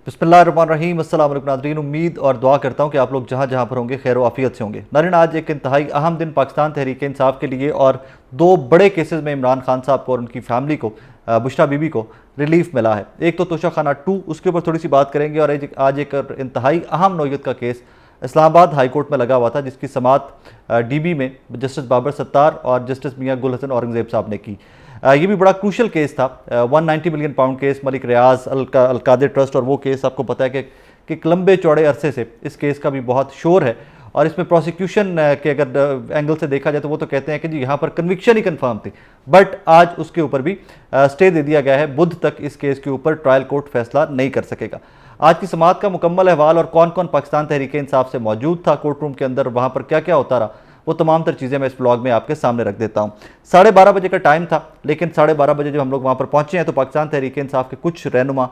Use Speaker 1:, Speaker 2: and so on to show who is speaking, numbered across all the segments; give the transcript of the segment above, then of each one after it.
Speaker 1: बिस्मिल्लाहिर्रहमानिर्रहीम। अस्सलाम वालेकुम नाज़रीन, उम्मीद और दुआ करता हूँ कि आप लोग जहाँ जहाँ पर होंगे खैर आफियत से होंगे। नाज़रीन, आज एक इंतहाई अहम दिन पाकिस्तान तहरीक इंसाफ के लिए और दो बड़े केसेस में इमरान खान साहब को और उनकी फैमिली को, बुशरा बीबी को रिलीफ मिला है। एक तो तोशाखाना 2, उसके ऊपर थोड़ी सी बात करेंगे, और आज एक इंतहाई अहम नौयत का केस इस्लामाबाद हाई कोर्ट में लगा हुआ था, जिसकी समात डीबी में जस्टिस बाबर सत्तार और जस्टिस मियां गुल हसन औरंगजेब साहब ने की। ये भी बड़ा क्रूशल केस था, 190 मिलियन पाउंड केस, मलिक रियाज अलकादिर ट्रस्ट। और वो केस आपको पता है कि एक लंबे चौड़े अरसे से इस केस का भी बहुत शोर है, और इसमें प्रोसिक्यूशन के अगर एंगल से देखा जाए तो वो तो कहते हैं कि जी यहाँ पर कन्विक्शन ही कन्फर्म थी, बट आज उसके ऊपर भी स्टे दे दिया गया है। बुध तक इस केस के ऊपर ट्रायल कोर्ट फैसला नहीं कर सकेगा। आज की समात का मुकम्मल अहवाल और कौन कौन पाकिस्तान तहरीक इंसाफ से मौजूद था कोर्ट रूम के अंदर, वहाँ पर क्या क्या होता रहा, वो तमाम तर चीज़ें मैं इस ब्लॉग में आपके सामने रख देता हूँ। 12:30 बजे का टाइम था, लेकिन 12:30 बजे जब हम लोग वहाँ पर पहुँचे हैं तो पाकिस्तान तहरीक इंसाफ के कुछ रहनुमा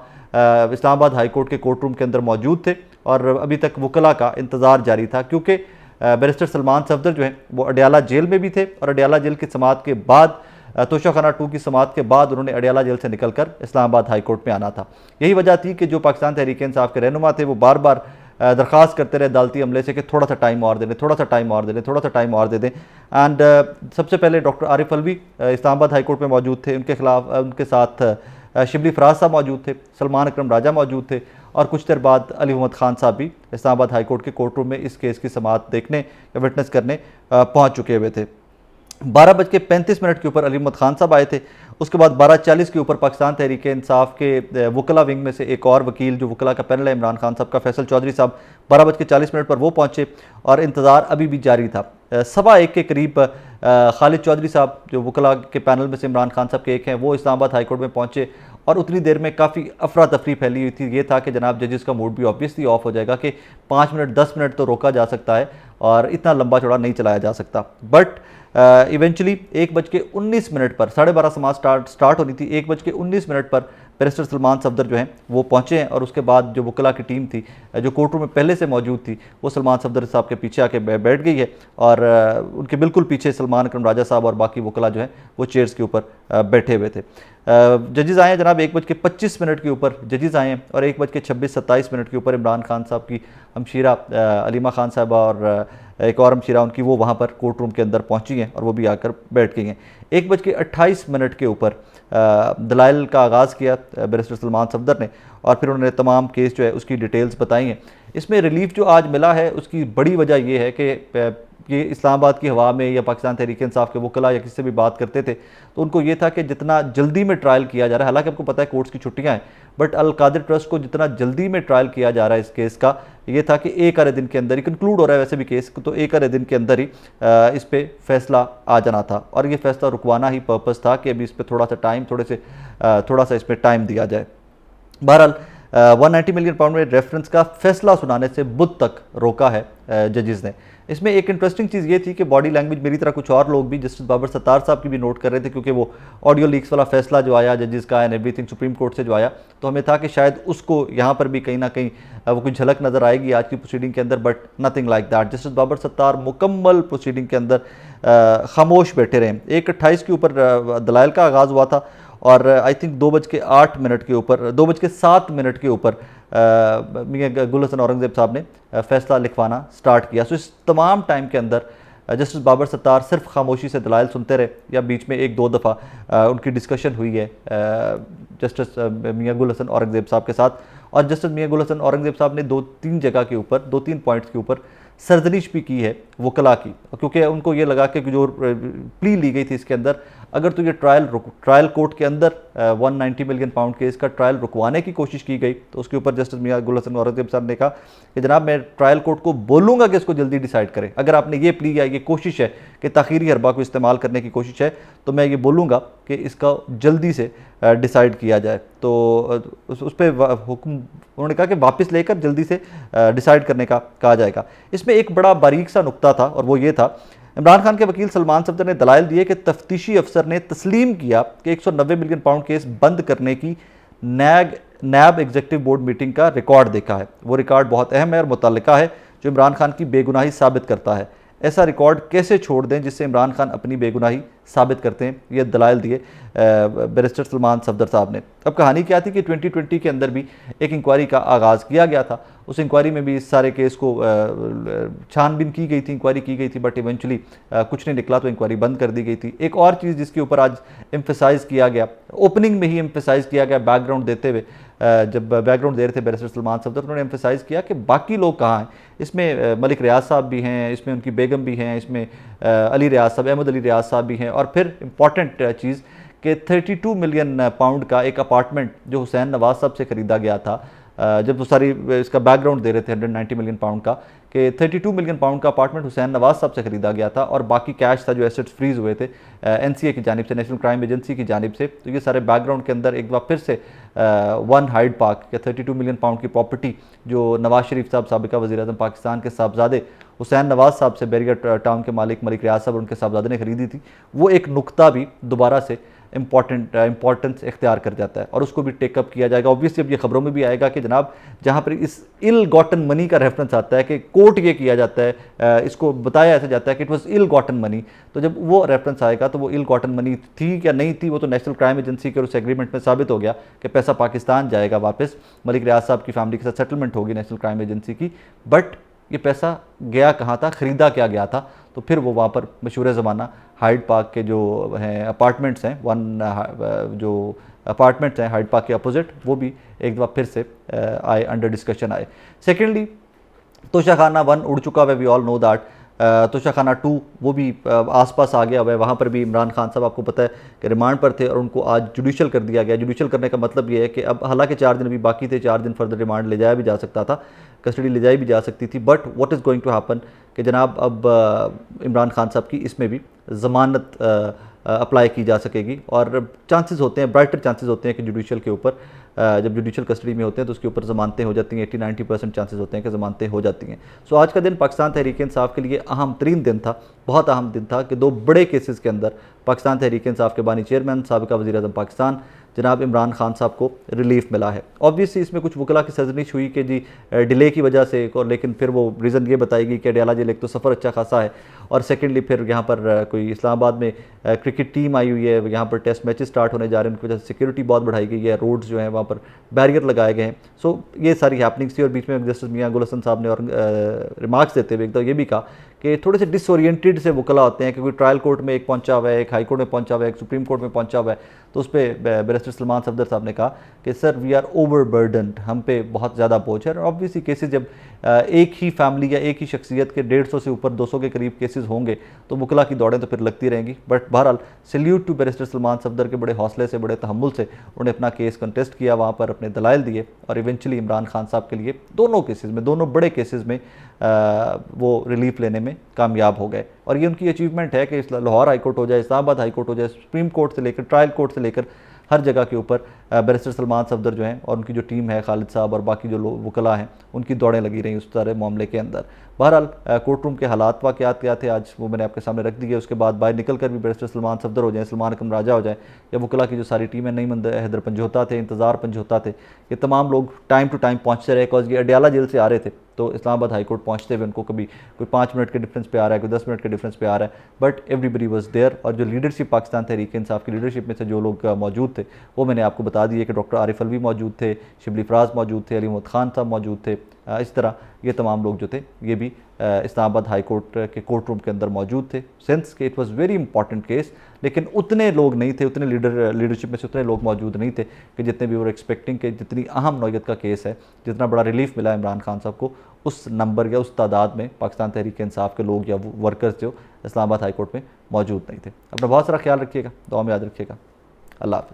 Speaker 1: इस्लामाबाद हाई कोर्ट के कोर्ट रूम के अंदर मौजूद थे, और अभी तक वकला का इंतज़ार जारी था, क्योंकि बैरिस्टर सलमान सफदर जो हैं वो अडयाला जेल में भी थे, और अडयाला जेल की समात के बाद तोशाखाना 2 की समात के बाद उन्होंने अडयाला जेल से निकलकर इस्लामाबाद हाई कोर्ट में आना था। यही वजह थी कि जो पाकिस्तान तहरीक इंसाफ के रहनुमा थे वो बार बार दरख्वास्त करते रहे अदालती अमले से कि थोड़ा सा टाइम और दे दें, थोड़ा सा टाइम और दे दें, थोड़ा सा टाइम और दे दें। एंड सबसे पहले doctor Arif Alvi Islamabad high court में मौजूद थे, उनके खिलाफ उनके साथ शिबली फराज साहब मौजूद थे, सलमान अकरम राजा मौजूद थे, और कुछ देर बाद अली मोहम्मद खान साहब भी इस्लामाबाद हाई कोर्ट के कोर्ट रूम में इस केस की समात देखने या विटनेस करने पहुँच चुके हुए थे। 12:35 के ऊपर अली मोहम्मद खान साहब आए थे। उसके बाद 12:40 के ऊपर पाकिस्तान तहरीक इंसाफ के वकला विंग में से एक और वकील, जो वकला का पैनल है इमरान खान साहब का, फैसल चौधरी साहब, 12:40 पर वो पहुँचे, और इंतज़ार अभी भी जारी था। 1:15 के करीब खालिद चौधरी साहब, जो वकला के पैनल में से इमरान खान साहब के एक हैं, वो इस्लामाबाद हाई कोर्ट में पहुँचे, और उतनी देर में काफ़ी अफरा तफरी फैली हुई थी। ये था कि जनाब जजेस का मूड भी ऑब्वियसली ऑफ हो जाएगा कि 5 मिनट 10 मिनट तो रोका जा सकता है और इतना लंबा चौड़ा नहीं चलाया जा सकता। बट इवेंचुअली 1:19 पर 12:30 समाज स्टार्ट होनी थी, 1:19 पर बैरिस्टर सलमान सफदर जो हैं वो पहुँचे हैं, और उसके बाद जो वकला की टीम थी जो कोर्ट रूम में पहले से मौजूद थी, वो सलमान सफदर साहब के पीछे आके बैठ गई है, और उनके बिल्कुल पीछे सलमान अकरम राजा साहब और बाकी वकला जो हैं वो चेयर्स के ऊपर बैठे हुए थे। जजेस आए हैं जनाब 1:25 के ऊपर जजेस आए हैं, और 1:26-27 के ऊपर इमरान खान साहब की हमशीरा अलीमा खान साहबा और एक और हमशीरा उनकी वो वहाँ पर कोर्ट रूम के अंदर पहुँची हैं, और वो भी आकर बैठ गई हैं। 1:28 के ऊपर दलाइल का आगाज़ किया बैरिस्टर सलमान सफदर ने, और फिर उन्होंने तमाम केस जो है उसकी डिटेल्स बताई हैं। इसमें रिलीफ जो आज मिला है उसकी बड़ी वजह ये है कि ये इस्लामाबाद की हवा में या पाकिस्तान तहरीक इंसाफ के वकला या किसी से भी बात करते थे तो उनको ये था कि जितना जल्दी में ट्रायल किया जा रहा है, हालांकि आपको पता है कोर्ट्स की छुट्टियां हैं, बट अलकादिर ट्रस्ट को जितना जल्दी में ट्रायल किया जा रहा है इस केस का, ये था कि एक आधे दिन के अंदर ही कंक्लूड हो रहा है वैसे भी केस, तो एक आधे दिन के अंदर ही इस पर फैसला आ जाना था, और ये फैसला रुकवाना ही पर्पज़ था कि अभी इस पर थोड़ा सा टाइम थोड़ा सा इस पर टाइम दिया जाए। बहरहाल 190 मिलियन पाउंड में रेफरेंस का फैसला सुनाने से बुध तक रोका है जजेस ने। इसमें एक इंटरेस्टिंग चीज़ ये थी कि बॉडी लैंग्वेज मेरी तरह कुछ और लोग भी जस्टिस बाबर सत्तार साहब की भी नोट कर रहे थे, क्योंकि वो ऑडियो लीक्स वाला फैसला जो आया जजेस का एंड एवरीथिंग सुप्रीम कोर्ट से जो आया, तो हमें था कि शायद उसको यहाँ पर भी कहीं ना कहीं वो कुछ झलक नज़र आएगी आज की प्रोसीडिंग के अंदर, but nothing like that. Justice Babar Sattar मुकम्मल प्रोसीडिंग के अंदर खामोश बैठे रहे। 1:28 के ऊपर दलाइल का आगाज़ हुआ था, और आई थिंक 2:08 के ऊपर 2:07 के ऊपर मियां गुल हसन औरंगजेब साहब ने फैसला लिखवाना स्टार्ट किया। सो इस तमाम टाइम के अंदर जस्टिस बाबर सत्तार सिर्फ खामोशी से दलाइल सुनते रहे, या बीच में एक दो दफ़ा उनकी डिस्कशन हुई है जस्टिस मियां गुल हसन औरंगजेब साहब के साथ, और जस्टिस मियां गुल हसन औरंगजेब साहब ने 2-3 जगह के ऊपर 2-3 पॉइंट्स के ऊपर सर्जनिश भी की है वकला की, क्योंकि उनको ये लगा कि जो प्ली ली गई थी इसके अंदर, अगर तो ये ट्रायल कोर्ट के अंदर 190 मिलियन पाउंड केस का ट्रायल रुकवाने की कोशिश की गई, तो उसके ऊपर जस्टिस मियां गुल हसन औरंगजेब साहब ने कहा कि जनाब मैं ट्रायल कोर्ट को बोलूँगा कि इसको जल्दी डिसाइड करें। अगर आपने ये प्ली या ये कोशिश है कि ताख़ीरी हरबा को इस्तेमाल करने की कोशिश है, तो मैं ये बोलूँगा कि इसका जल्दी से डिसाइड किया जाए। तो उस पर हुक्म उन्होंने कहा कि वापस लेकर जल्दी से डिसाइड करने का कहा जाएगा। इसमें एक बड़ा बारीक सा नुक्ता था, और वो ये था, इमरान खान के वकील सलमान सफदर ने दलाइल दिए कि तफ्तीशी अफसर ने तस्लीम किया कि 190 मिलियन पाउंड केस बंद करने की नैब एग्जीक्यूटिव बोर्ड मीटिंग का रिकॉर्ड देखा है। वो रिकॉर्ड बहुत अहम है और मुतल्लिका है, जो इमरान खान की बेगुनाही साबित करता है। ऐसा रिकॉर्ड कैसे छोड़ दें जिससे इमरान खान अपनी बेगुनाही साबित करते हैं। ये दलाइल दिए बैरिस्टर सलमान सफदर साहब ने। अब कहानी क्या थी कि 2020 के अंदर भी एक इंक्वायरी का आगाज़ किया गया था। उस इंक्वायरी में भी इस सारे केस को छानबीन की गई थी, इंक्वायरी की गई थी, बट इवेंचुअली कुछ नहीं निकला तो इंक्वायरी बंद कर दी गई थी। एक और चीज़ जिसके ऊपर आज एम्फेसाइज़ किया गया, ओपनिंग में ही एम्फेसाइज़ किया गया, बैकग्राउंड देते हुए जब बैकग्राउंड दे रहे थे बैरिस्टर सलमान सफदर, उन्होंने एम्फेसाइज़ किया कि बाकी लोग कहाँ हैं। इसमें मलिक रियाज साहब भी हैं, इसमें उनकी बेगम भी हैं, इसमें अली रियाज साहब, अहमद अली रियाज साहब भी हैं, और फिर इंपॉर्टेंट चीज़ कि 32 मिलियन पाउंड का एक अपार्टमेंट जो हुसैन नवाज साहब से ख़रीदा गया था, जब वो सारी इसका बैकग्राउंड दे रहे थे 190 मिलियन पाउंड का, कि 32 मिलियन पाउंड का अपार्टमेंट हुसैन नवाज साहब से ख़रीदा गया था और बाकी कैश था जो एसेट्स फ्रीज़ हुए थे NCA की जानिब से, नेशनल क्राइम एजेंसी की जानिब से। तो ये सारे बैकग्राउंड के अंदर एक बार फिर से वन हाइड पार्क या 32 मिलियन पाउंड की प्रॉपर्टी जो नवाज शरीफ साहब साबिका वज़ीर-ए-आज़म पाकिस्तान के साहबजादे हुसैन नवाज साहब से बैरियर टाउन के मालिक मलिक रियाज साहब और उनके साहबजादे ने खरीदी थी, वो एक नुक्ता भी दोबारा से इंपॉर्टेंस इख्तियार कर जाता है और उसको भी टेकअप किया जाएगा। ऑब्वियसली अब ये खबरों में भी आएगा कि जनाब जहाँ पर इस इल गॉटन मनी का रेफरेंस आता है कि कोर्ट ये किया जाता है, इसको बताया ऐसा जाता है कि it was ill gotten money, तो जब वो रेफरेंस आएगा तो वो इल गॉटन मनी थी या नहीं थी वो तो नेशनल क्राइम एजेंसी के उस एग्रीमेंट में साबित हो गया कि पैसा पाकिस्तान जाएगा वापस, मलिक रियाज साहब की फैमिली के साथ सेटलमेंट होगी नेशनल क्राइम एजेंसी की। बट ये पैसा गया कहाँ था, ख़रीदा क्या गया था, तो फिर वो वहाँ पर मशहूर ज़माना हाइड पार्क के जो हैं अपार्टमेंट्स हैं, जो अपार्टमेंट्स हैं हाइड पार्क के अपोजिट, वो भी एक दफ़ा फिर से आए, अंडर डिस्कशन आए। सेकेंडली तोशाखाना 1 उड़ चुका है, we all know that. Toshakhana 2 वो भी आसपास आ गया हुआ है। वहाँ पर भी इमरान खान साहब आपको पता है कि रिमांड पर थे और उनको आज जुडिशल कर दिया गया। जुडिशल करने का मतलब ये है कि अब हालांकि 4 दिन अभी बाकी थे, 4 दिन फर्दर रिमांड ले जाया भी जा सकता था, कस्टडी ले जाई भी जा सकती थी, but what is going to happen कि जनाब अब इमरान खान साहब की इसमें भी ज़मानत अप्लाई की जा सकेगी और चांसेस होते हैं, ब्राइटर चांसेस होते हैं कि जुडिशल के ऊपर जब जुडिशल कस्टडी में होते हैं तो उसके ऊपर ज़मानतें हो जाती हैं, 80-90% चांसेस होते हैं कि ज़मानतें हो जाती हैं। सो आज का दिन पाकिस्तान तहरीक इंसाफ के लिए अहम तरीन दिन था, बहुत अहम दिन था कि 2 बड़े केसेस के अंदर पाकिस्तान तहरीक इंसाफ के बानी चेयरमैन साबिका वज़ीर-ए-आज़म पाकिस्तान जनाब इमरान खान साहब को रिलीफ मिला है। ऑब्वियसली इसमें कुछ वकला की सरजनिश हुई कि जी डिले की वजह से, और लेकिन फिर वो रीज़न ये बताएगी कि अडयाला जेल एक तो सफ़र अच्छा खासा है और सेकेंडली फिर यहाँ पर कोई इस्लामाबाद में क्रिकेट टीम आई हुई है, यहाँ पर टेस्ट मैचेस स्टार्ट होने जा रहे हैं, उनकी वजह से सिक्योरिटी बहुत बढ़ाई गई है, रोड्स जो हैं वहाँ पर बैरियर लगाए गए हैं। सो ये सारी हैपनिंग्स थी और बीच में जस्टिस मियां गुल हसन साहब ने और रिमार्क्स देते हुए एकदम ये भी कहा कि थोड़े से डिसओरिएंटेड से वकला होते हैं कि कोई ट्रायल कोर्ट में एक पहुंचा हुआ है, एक हाई कोर्ट में पहुंचा हुआ है, एक सुप्रीम कोर्ट में पहुंचा हुआ है, तो उस पर बैरिस्टर सलमान सफदर साहब ने कहा कि सर वी आर ओवरबर्डन्ड, हम पे बहुत ज़्यादा बोझ है। और ऑब्वियसली केसेस जब एक ही फैमिली या एक ही शख्सियत के 150 से ऊपर 200 के करीब केसेस होंगे तो वकला की दौड़ें तो फिर लगती रहेंगी। बट बहरहाल salute to barrister Salman Safdar के बड़े हौसले से, बड़े तहम्मुल से उन्होंने अपना केस कंटेस्ट किया, वहाँ पर अपने दलाइल दिए और इवेंचुअली इमरान खान साहब के लिए दोनों केसेस में, दोनों बड़े केसेस में वो रिलीफ लेने में कामयाब हो गए। और ये उनकी अचीवमेंट है कि लाहौर हाई कोर्ट हो जाए, इस्लामाबाद हाई कोर्ट हो जाए, सुप्रीम कोर्ट से लेकर ट्रायल कोर्ट से लेकर हर जगह के ऊपर बैरिस्टर सलमान सफदर जो हैं और उनकी जो टीम है, खालिद साहब और बाकी जो लोग वकला हैं, उनकी दौड़ें लगी रहीं उस सारे मामले के अंदर। बहरहाल कोर्ट रूम के हालात वाक़यात क्या थे आज वो मैंने आपके सामने रख दिए। उसके बाद बाहर निकल कर भी बैरिस्टर सलमान सफदर हो जाए, सलमान अकरम राजा हो जाए, या वकला की जो सारी टीम है, नईम हैदर पंजोता थे, इंतज़ार पंजोता थे, ये तमाम लोग टाइम टू टाइम पहुँचते रहे। बिकॉज ये अडयाला जेल से आ रहे थे तो इस्लामाबाद हाई कोर्ट पहुँचते हुए उनको कभी कोई 5 मिनट के डिफरेंस पे आ रहा है, कोई 10 मिनट के डिफरेंस पे आ रहा है, बट एवरीबडी वाज देयर। और जो लीडरशिप पाकिस्तान तहरीक इंसाफ की लीडरशिप में से जो लोग मौजूद थे वो मैंने आपको बता दिए कि डॉक्टर आरिफ अलवी मौजूद थे, शिबली फराज मौजूद थे, अली मोहम्मद खान साहब मौजूद थे। इस तरह ये तमाम लोग जो थे ये भी इस्लामाबाद हाई कोर्ट के कोर्ट रूम के अंदर मौजूद थे। सेंस कि it was very important case, लेकिन उतने लोग नहीं थे, उतने लीडरशिप में से उतने लोग मौजूद नहीं थे कि जितने भी वो एक्सपेक्टिंग के जितनी अहम नौयत का केस है, जितना बड़ा रिलीफ मिला इमरान खान साहब को, उस नंबर या उस तादाद में पाकिस्तान तहरीक इंसाफ के लोग या वर्कर्स जो इस्लामाबाद हाई कोर्ट में मौजूद नहीं थे। अपना बहुत सारा ख्याल रखिएगा, दुआ में याद रखिएगा। अल्लाह हाफ़िज़।